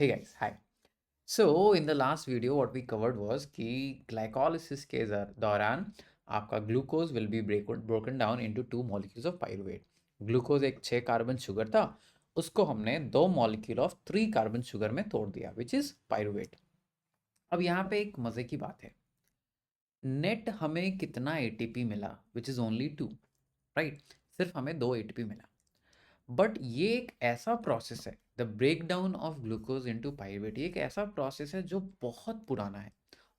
Hey guys, hi. So in the last video what we covered was कि glycolysis के दौरान आपका glucose will be broken down into two molecules of pyruvate. Glucose एक 6 carbon sugar था, उसको हमने 2 molecule of 3 carbon sugar में तोड़ दिया विच इज पायरुवेट. अब यहाँ पे एक मजे की बात है, नेट हमें कितना एटीपी मिला विच इज ओनली 2, राइट. सिर्फ हमें 2 एटीपी मिला. बट ये एक ऐसा प्रोसेस है, the break down of glucose into pyruvate, ये एक ऐसा प्रोसेस है जो बहुत पुराना है,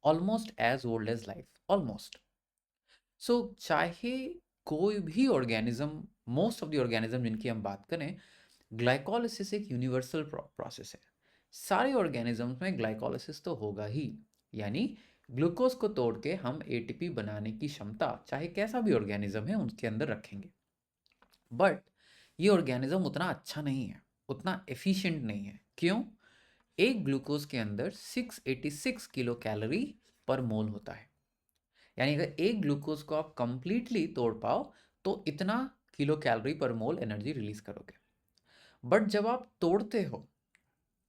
almost as old as life, almost. So चाहे कोई भी organism, most of the organism जिनकी हम बात करें, ग्लाइकोलिसिस एक यूनिवर्सल प्रोसेस है. सारे ऑर्गेनिजम्स में ग्लाइकोलिसिस तो होगा ही, यानी ग्लूकोज को तोड़ के हम एटीपी बनाने की क्षमता चाहे कैसा भी ऑर्गेनिज्म है उनके अंदर रखेंगे. बट ये ऑर्गेनिज्म उतना अच्छा नहीं है, उतना एफिशिएंट नहीं है. क्यों? एक ग्लूकोज के अंदर 686 किलो कैलोरी पर मोल होता है. यानी अगर एक ग्लूकोज को आप कंप्लीटली तोड़ पाओ तो इतना किलो कैलोरी पर मोल एनर्जी रिलीज करोगे. बट जब आप तोड़ते हो,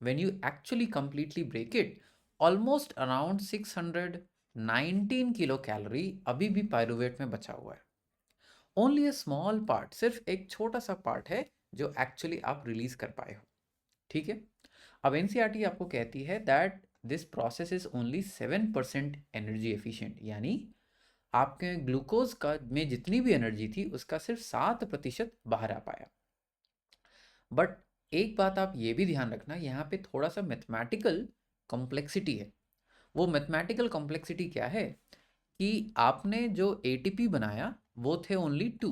when you actually completely break it, almost around 619 kilo calorie अभी भी पायरुवेट में बचा हुआ है. ओनली अ स्मॉल पार्ट, सिर्फ एक छोटा सा पार्ट है जो एक्चुअली आप रिलीज कर पाए हो. ठीक है. अब एनसीईआरटी आपको कहती है that this process is only 7% energy efficient, यानी आपके ग्लूकोज का में जितनी भी एनर्जी थी उसका सिर्फ 7% बाहर आ पाया. बट एक बात आप ये भी ध्यान रखना, यहाँ पे थोड़ा सा मैथमेटिकल कॉम्प्लेक्सिटी है. वो मैथमेटिकल कॉम्प्लेक्सिटी क्या है कि आपने जो एटीपी बनाया वो थे ओनली 2.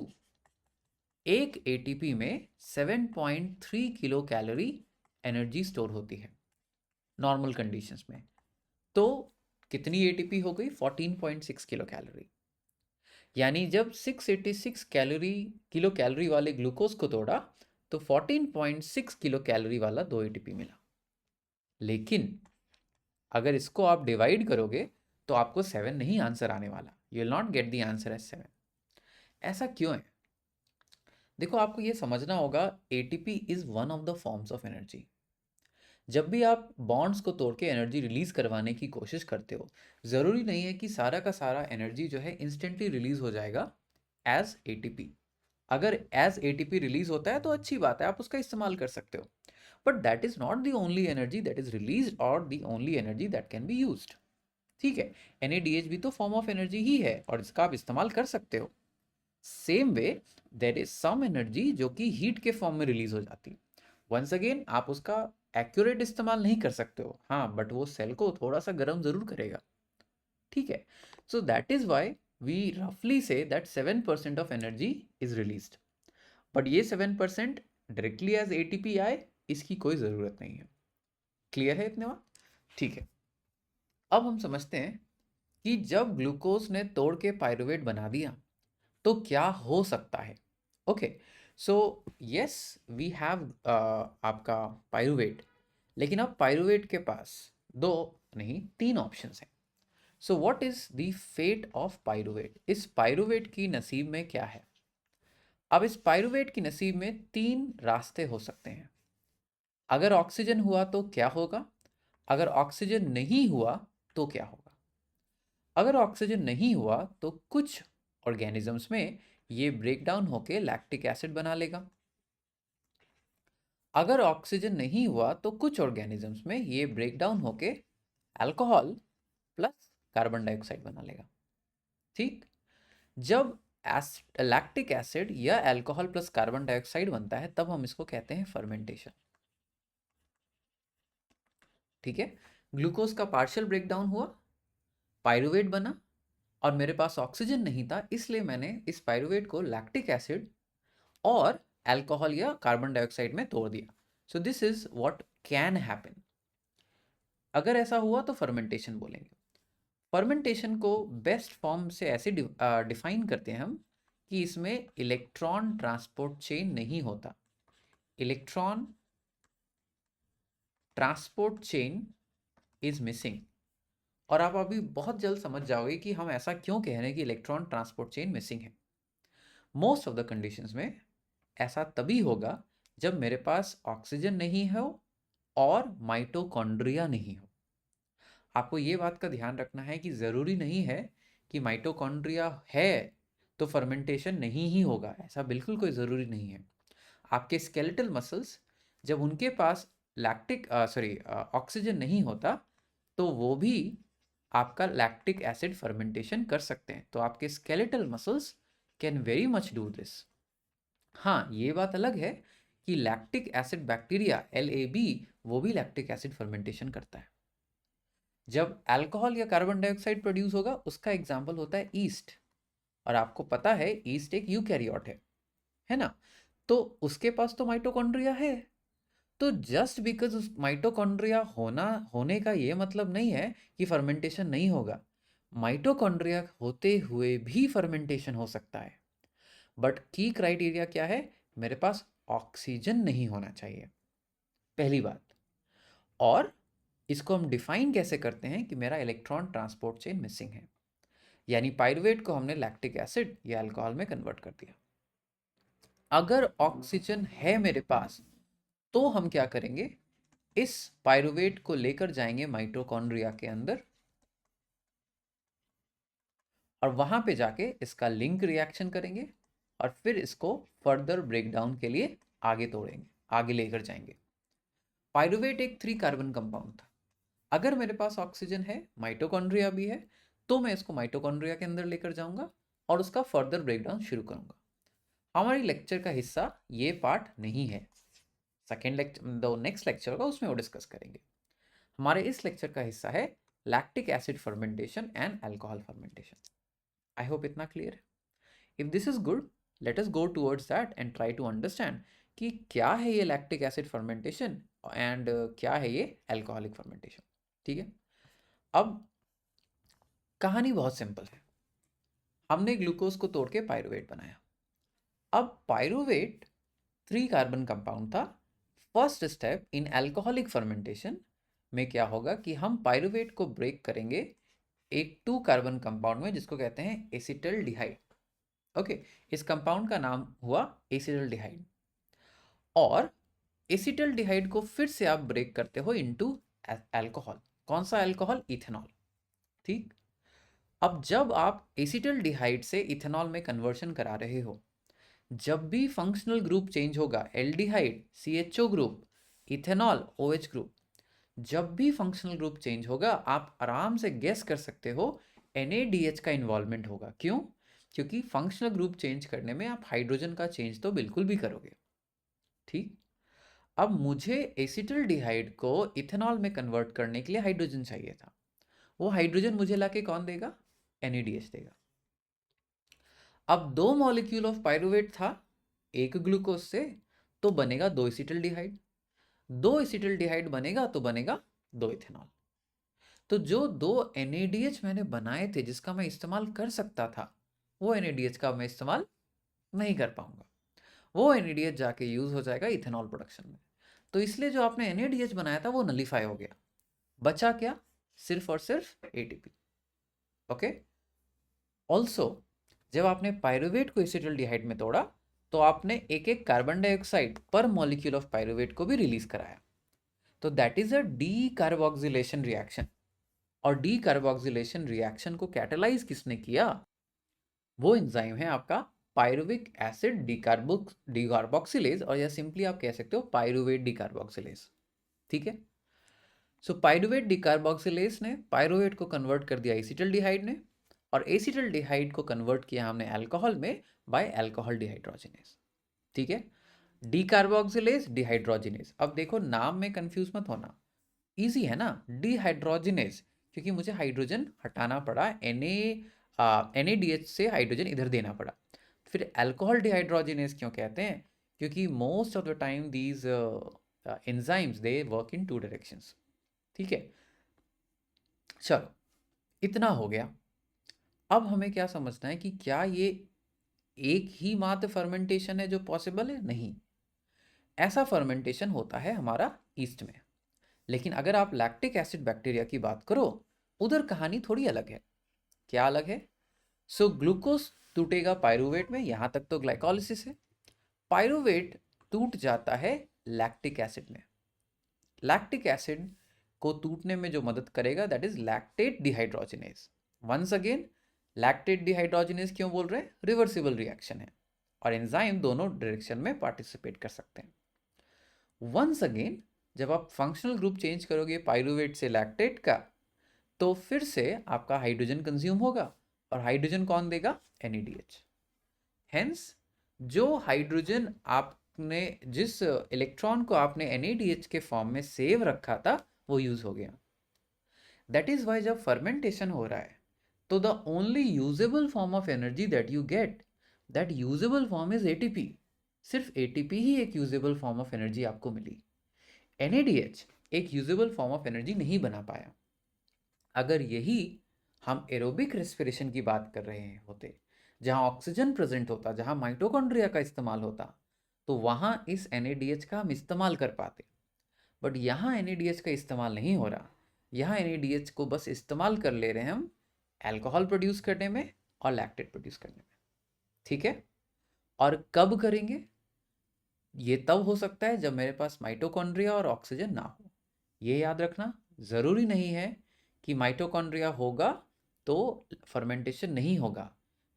एक एटीपी में 7.3 किलो कैलोरी एनर्जी स्टोर होती है नॉर्मल कंडीशंस में. तो कितनी एटीपी हो गई? 14.6 किलो कैलोरी. यानी जब 686 किलो कैलोरी वाले ग्लूकोज को तोड़ा तो 14.6 किलो कैलोरी वाला 2 एटीपी मिला. लेकिन अगर इसको आप डिवाइड करोगे तो आपको 7 नहीं आंसर आने वाला. You will not get the answer as 7. ऐसा क्यों है? देखो, आपको ये समझना होगा, ATP is one of the forms of energy. जब भी आप बॉन्ड्स को तोड़ के एनर्जी रिलीज करवाने की कोशिश करते हो, ज़रूरी नहीं है कि सारा का सारा एनर्जी जो है इंस्टेंटली रिलीज हो जाएगा एज एटीपी. अगर एज एटीपी रिलीज होता है तो अच्छी बात है, आप उसका इस्तेमाल कर सकते हो. But that is not the only energy that is release और the only energy that can be used. ठीक है. NADH भी तो फॉर्म ऑफ एनर्जी ही है और इसका आप इस्तेमाल कर सकते हो. Same way there is some energy जो कि हीट के फॉर्म में रिलीज हो जाती है. वंस अगेन, आप उसका एक्यूरेट इस्तेमाल नहीं कर सकते हो, हाँ, बट वो सेल को थोड़ा सा गर्म जरूर करेगा. ठीक है. So that is why we रफली say that 7% of energy is released. But ये 7% डायरेक्टली एज एटीपी आए, इसकी कोई ज़रूरत नहीं है. क्लियर है इतने बात? ठीक है. अब हम समझते हैं कि जब ग्लूकोज ने तोड़ के पायरुवेट बना दिया तो क्या हो सकता है. Okay. So yes, we have आपका पायरुवेट, लेकिन अब पायरुवेट के पास 2 नहीं 3 ऑप्शंस हैं. So what is the fate of pyruvate? इस पायरुवेट की नसीब में क्या है? अब इस पायरुवेट की नसीब में 3 रास्ते हो सकते हैं. अगर ऑक्सीजन हुआ तो क्या होगा? अगर ऑक्सीजन नहीं हुआ तो क्या होगा? अगर ऑक्सीजन नहीं हुआ तो कुछ ऑर्गेनिजम्स में ये ब्रेक डाउन होके लैक्टिक एसिड बना लेगा. अगर ऑक्सीजन नहीं हुआ तो कुछ ऑर्गेनिजम्स में ये ब्रेक डाउन होके अल्कोहल प्लस कार्बन डाइऑक्साइड बना लेगा. ठीक. जब लैक्टिक एसिड या अल्कोहल प्लस कार्बन डाइऑक्साइड बनता है तब हम इसको कहते हैं फर्मेंटेशन. ठीक है. ग्लूकोज का पार्शियल ब्रेकडाउन हुआ, पायरुवेट बना, और मेरे पास ऑक्सीजन नहीं था, इसलिए मैंने इस पायरुवेट को लैक्टिक एसिड और अल्कोहल या कार्बन डाइऑक्साइड में तोड़ दिया. So this is what can happen. अगर ऐसा हुआ तो फर्मेंटेशन बोलेंगे. फर्मेंटेशन को बेस्ट फॉर्म से ऐसे डिफाइन करते हैं हम कि इसमें इलेक्ट्रॉन ट्रांसपोर्ट चेन नहीं होता. Electron transport chain is missing. और आप अभी बहुत जल्द समझ जाओगे कि हम ऐसा क्यों कह रहे हैं कि इलेक्ट्रॉन ट्रांसपोर्ट चेन मिसिंग है. मोस्ट ऑफ द कंडीशंस में ऐसा तभी होगा जब मेरे पास ऑक्सीजन नहीं हो और माइटोकॉन्ड्रिया नहीं हो। आपको ये बात का ध्यान रखना है कि ज़रूरी नहीं है कि माइटोकॉन्ड्रिया है तो फर्मेंटेशन नहीं ही होगा, ऐसा बिल्कुल कोई ज़रूरी नहीं है। आपके स्केलेटल मसल्स जब उनके पास ऑक्सीजन नहीं होता तो वो भी आपका लैक्टिक एसिड फर्मेंटेशन कर सकते हैं। तो आपके skeletal muscles can very much do this. हाँ, ये बात अलग है कि लैक्टिक एसिड बैक्टीरिया LAB वो भी लैक्टिक एसिड फर्मेंटेशन करता है। जब अल्कोहल या कार्बन डाइऑक्साइड प्रोड्यूस होगा उसका एग्जाम्पल होता है ईस्ट, और आपको पता है ईस्ट एक यूकैरियोट है ना? तो उसके पास तो माइटोकॉन्ड्रिया है। तो जस्ट बिकॉज उस माइटोकॉन्ड्रिया होने का ये मतलब नहीं है कि फर्मेंटेशन नहीं होगा। माइटोकॉन्ड्रिया होते हुए भी फर्मेंटेशन हो सकता है, बट की क्राइटेरिया क्या है? मेरे पास ऑक्सीजन नहीं होना चाहिए, पहली बात। और इसको हम डिफाइन कैसे करते हैं कि मेरा इलेक्ट्रॉन ट्रांसपोर्ट चेन मिसिंग है, यानी पाइरुवेट को हमने लैक्टिक एसिड या अल्कोहल में कन्वर्ट कर दिया। अगर ऑक्सीजन है मेरे पास तो हम क्या करेंगे, इस पाइरुवेट को लेकर जाएंगे माइटोकॉन्ड्रिया के अंदर और वहां पे जाके इसका लिंक रिएक्शन करेंगे और फिर इसको फर्दर ब्रेकडाउन के लिए आगे तोड़ेंगे, आगे लेकर जाएंगे। पाइरुवेट एक 3 कार्बन कंपाउंड था। अगर मेरे पास ऑक्सीजन है, माइटोकॉन्ड्रिया भी है, तो मैं इसको माइटोकॉन्ड्रिया के अंदर लेकर जाऊंगा और उसका फर्दर ब्रेकडाउन शुरू करूंगा। हमारी लेक्चर का हिस्सा ये पार्ट नहीं है। सेकेंड लेक्चर, दो नेक्स्ट लेक्चर होगा उसमें वो डिस्कस करेंगे। हमारे इस लेक्चर का हिस्सा है lactic acid fermentation and alcohol fermentation. I hope इतना क्लियर है। If this is good, let us go towards that and try to understand कि क्या है ये लैक्टिक एसिड फर्मेंटेशन एंड क्या है ये अल्कोहलिक फर्मेंटेशन। ठीक है, अब कहानी बहुत सिंपल है। हमने ग्लूकोज को तोड़ के पाइरुवेट बनाया। अब पाइरुवेट 3 कार्बन कंपाउंड था। First step in alcoholic fermentation में क्या होगा कि हम पाइरुवेट को ब्रेक करेंगे एक 2 कार्बन कंपाउंड में जिसको कहते हैं एसिटल्डिहाइड। ओके, इस कंपाउंड का नाम हुआ एसिटल्डिहाइड। और एसिटल्डिहाइड को फिर से आप ब्रेक करते हो इनटू अल्कोहल। कौन सा अल्कोहल? इथेनॉल। ठीक, अब जब आप एसिटल्डिहाइड से इथेनॉल में कन्वर्शन करा रहे हो, जब भी फंक्शनल ग्रुप चेंज होगा, aldehyde CHO group, ethanol OH group, जब भी फंक्शनल ग्रुप चेंज होगा आप आराम से गेस कर सकते हो NADH का इन्वॉल्वमेंट होगा। क्यों? क्योंकि फंक्शनल ग्रुप चेंज करने में आप हाइड्रोजन का चेंज तो बिल्कुल भी करोगे। ठीक, अब मुझे एसिटल्डिहाइड को इथेनॉल में कन्वर्ट करने के लिए हाइड्रोजन चाहिए था। वो हाइड्रोजन मुझे लाके कौन देगा? NADH देगा। अब 2 मॉलिक्यूल ऑफ पाइरुवेट था एक ग्लूकोज से, तो बनेगा 2 एसिटल्डिहाइड। 2 एसिटल्डिहाइड बनेगा तो बनेगा 2 इथेनॉल। तो जो 2 NADH मैंने बनाए थे जिसका मैं इस्तेमाल कर सकता था, वो NADH का मैं इस्तेमाल नहीं कर पाऊंगा। वो NADH जाके यूज हो जाएगा इथेनॉल प्रोडक्शन में। तो इसलिए जो आपने NADH बनाया था वो नलीफाई हो गया। बचा क्या? सिर्फ और सिर्फ ATP। ओके, ऑल्सो जब आपने पाइरुवेट को एसिटल्डिहाइड में तोड़ा तो आपने एक एक कार्बन डाइऑक्साइड पर मॉलिक्यूल ऑफ पाइरुवेट को भी रिलीज कराया। तो that is a D carboxylation reaction. और डी कार्बोक्सिलेशन रिएक्शन को कैटेलाइज किसने किया? वो एंजाइम है आपका पाइरुविक एसिड डिकार्बोक्सिलेज, और या सिंपली आप कह सकते हो पाइरुवेट डिकार्बोक्सिलेज। ठीक है, सो पाइरुवेट डिकार्बोक्सिलेज ने पाइरुवेट को कन्वर्ट कर दिया एसिटल्डिहाइड ने, और एसिटल्डिहाइड को कन्वर्ट किया हमने अल्कोहल में बाय अल्कोहल डिहाइड्रोजिनेज। ठीक है, डीकार्बोक्सिलेज डिहाइड्रोजिनेज। अब देखो नाम में कंफ्यूज मत होना, इजी है ना, डिहाइड्रोजिनेज, क्योंकि मुझे हाइड्रोजन हटाना पड़ा, NADH से हाइड्रोजन इधर देना पड़ा। फिर अल्कोहल डिहाइड्रोजिनेज क्यों कहते हैं? क्योंकि most of the time these enzymes they work in 2 directions. ठीक है, चलो इतना हो गया। अब हमें क्या समझना है कि क्या ये एक ही मात्र फर्मेंटेशन है जो पॉसिबल है? नहीं, ऐसा फर्मेंटेशन होता है हमारा ईस्ट में। लेकिन अगर आप लैक्टिक एसिड बैक्टीरिया की बात करो, उधर कहानी थोड़ी अलग है। क्या अलग है? सो ग्लूकोज टूटेगा पाइरुवेट में, यहां तक तो ग्लाइकोलिसिस है। पाइरुवेट टूट जाता है लैक्टिक एसिड में। लैक्टिक एसिड को टूटने में जो मदद करेगा that is lactate dehydrogenase. Once again lactate dehydrogenase क्यों बोल रहे हैं? रिवर्सिबल रिएक्शन है और एंजाइम दोनों डायरेक्शन में पार्टिसिपेट कर सकते हैं। वंस अगेन जब आप फंक्शनल ग्रुप चेंज करोगे पाइरुवेट से लैक्टेट का, तो फिर से आपका हाइड्रोजन कंज्यूम होगा और हाइड्रोजन कौन देगा? NADH। हेंस जो हाइड्रोजन आपने जिस इलेक्ट्रॉन को आपने NADH के फॉर्म में सेव रखा था वो यूज हो गया। दैट इज वाई जब फर्मेंटेशन हो रहा है तो the only usable form of energy that you get, that usable form is ATP। सिर्फ ATP ही एक यूजेबल फॉर्म ऑफ एनर्जी आपको मिली। NADH एक यूजेबल फॉर्म ऑफ एनर्जी नहीं बना पाया। अगर यही हम एरोबिक रेस्पिरेशन की बात कर रहे होते, जहां ऑक्सीजन प्रेजेंट होता, जहां माइटोकॉन्ड्रिया का इस्तेमाल होता, तो वहां इस NADH का हम इस्तेमाल कर पाते। बट यहाँ NADH का इस्तेमाल नहीं हो रहा। यहाँ NADH को बस इस्तेमाल कर ले रहे हैं हम अल्कोहल प्रोड्यूस करने में और लैक्टेट प्रोड्यूस करने में। ठीक है, और कब करेंगे? ये तब हो सकता है जब मेरे पास माइटोकॉन्ड्रिया और ऑक्सीजन ना हो। ये याद रखना, ज़रूरी नहीं है कि माइटोकॉन्ड्रिया होगा तो फर्मेंटेशन नहीं होगा।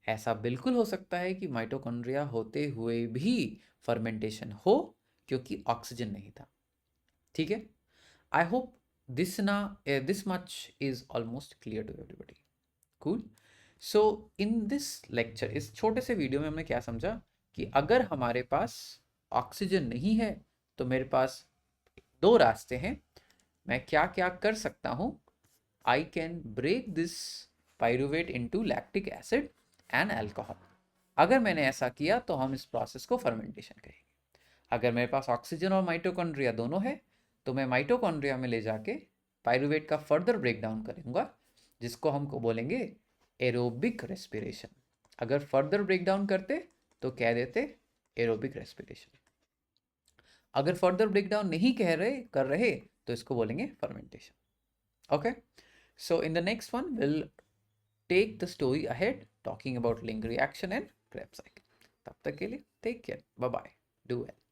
ऐसा बिल्कुल हो सकता है कि माइटोकॉन्ड्रिया होते हुए भी फर्मेंटेशन हो क्योंकि ऑक्सीजन नहीं था। ठीक है, I hope this much is almost clear to everybody. Cool. So in this lecture, इस छोटे से वीडियो में हमने क्या समझा कि अगर हमारे पास ऑक्सीजन नहीं है तो मेरे पास दो रास्ते हैं। मैं क्या क्या कर सकता हूं? I can break this pyruvate into lactic acid and alcohol. अगर मैंने ऐसा किया तो हम इस प्रोसेस को फर्मेंटेशन कहेंगे। अगर मेरे पास ऑक्सीजन और माइटोकॉन्ड्रिया दोनों है तो मैं माइटोकॉन्ड्रिया में ले जाके पाइरुवेट का फर्दर ब्रेकडाउन करूंगा, जिसको हमको बोलेंगे एरोबिक रेस्पिरेशन। अगर फर्दर ब्रेकडाउन करते तो कह देते एरोबिक रेस्पिरेशन। अगर फर्दर ब्रेकडाउन नहीं कर रहे तो इसको बोलेंगे fermentation. Okay, so in the next one will take the story ahead talking about link reaction and Krebs cycle. तब तक के लिए take care, bye bye, do well.